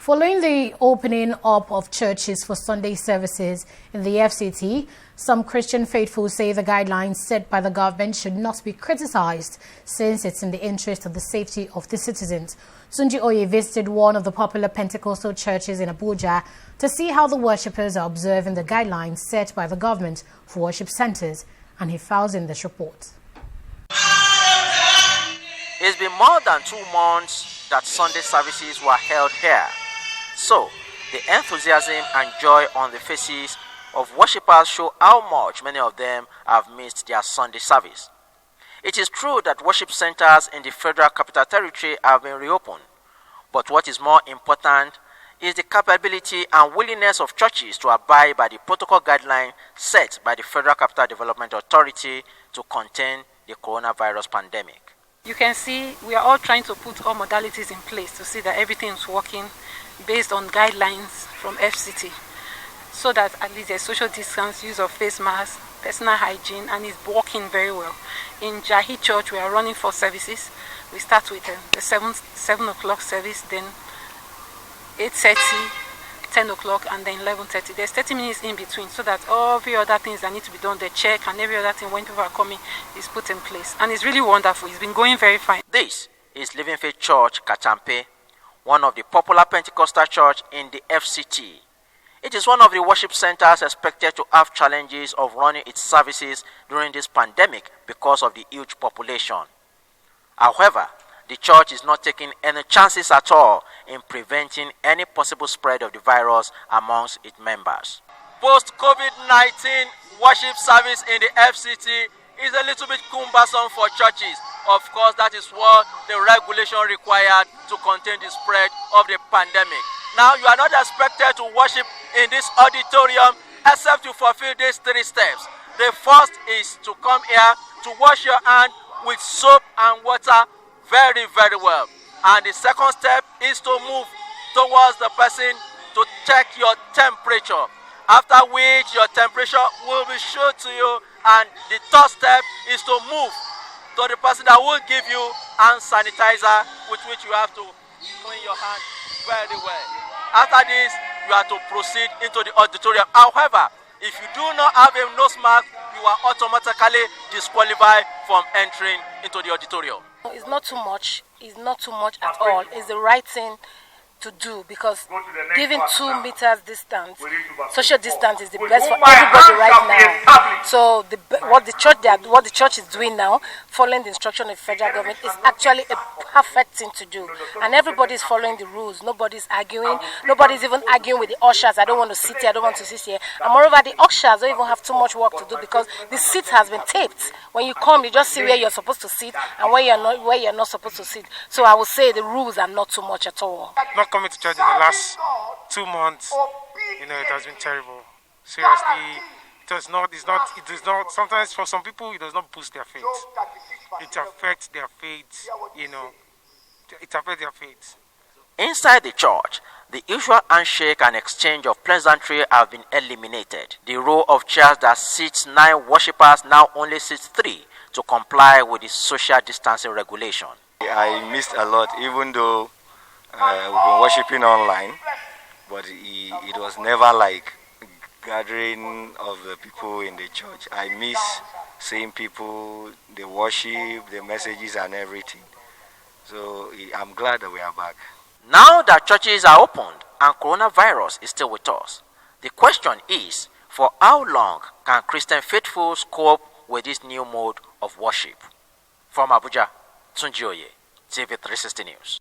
Following the opening up of churches for Sunday services in the FCT, some Christian faithful say the guidelines set by the government should not be criticized since it's in the interest of the safety of the citizens. Tunji Oye visited one of the popular Pentecostal churches in Abuja to see how the worshippers are observing the guidelines set by the government for worship centers, and he files in this report. It's been more than 2 months that Sunday services were held here. So, the enthusiasm and joy on the faces of worshippers show how much many of them have missed their Sunday service. It is true that worship centers in the Federal Capital Territory have been reopened, but what is more important is the capability and willingness of churches to abide by the protocol guidelines set by the Federal Capital Development Authority to contain the coronavirus pandemic. You can see we are all trying to put all modalities in place to see that everything is working based on guidelines from FCT, so that at least there's social distance, use of face masks, personal hygiene, and it's working very well. In Jahi Church, we are running 4 services. We start with the 7 o'clock service, then 8:30, 10 o'clock, and then 11:30. There's 30 minutes in between, so that all the other things that need to be done, the check and every other thing when people are coming, is put in place. And it's really wonderful. It's been going very fine. This is Living Faith Church, Kachampe, one of the popular Pentecostal church in the FCT. It is one of the worship centers expected to have challenges of running its services during this pandemic because of the huge population. However, the church is not taking any chances at all in preventing any possible spread of the virus amongst its members. Post-COVID-19 worship service in the FCT is a little bit cumbersome for churches. Of course, that is what the regulation required to contain the spread of the pandemic. Now, you are not expected to worship in this auditorium except to fulfill these 3 steps. The first is to come here to wash your hand with soap and water very, very well. And the second step is to move towards the person to check your temperature, after which your temperature will be shown to you. And the third step is to move to the person that will give you hand sanitizer, with which you have to clean your hand very well. After this, you have to proceed into the auditorium. However, if you do not have a nose mask, you are automatically disqualified from entering into the auditorium. It's not too much. It's not too much at all. It's the right thing to do, because giving 2 meters distance, social distance, is the best for everybody right now. So what the church is doing now, following the instruction of the federal government, is actually a perfect thing to do. And everybody is following the rules. Nobody's arguing. Nobody's even arguing with the ushers. I don't want to sit here. I don't want to sit here. And moreover, the ushers don't even have too much work to do, because the seat has been taped. When you come, you just see where you're supposed to sit and where you're not supposed to sit. So I would say the rules are not too much at all. Not coming to church in the last 2 months, it has been terrible. Seriously, it's not, sometimes for some people, it does not boost their faith. It affects their faith, it affects their faith. Inside the church, the usual handshake and exchange of pleasantry have been eliminated. The row of chairs that seats 9 worshippers now only sits 3 to comply with the social distancing regulation. I missed a lot, even though we've been worshiping online, but it was never like gathering of the people in the church. I miss seeing people, the worship, the messages and everything. So I'm glad that we are back. Now that churches are opened and coronavirus is still with us, the question is, for how long can Christian faithfuls cope with this new mode of worship? From Abuja, Tunji Oye, TV360 News.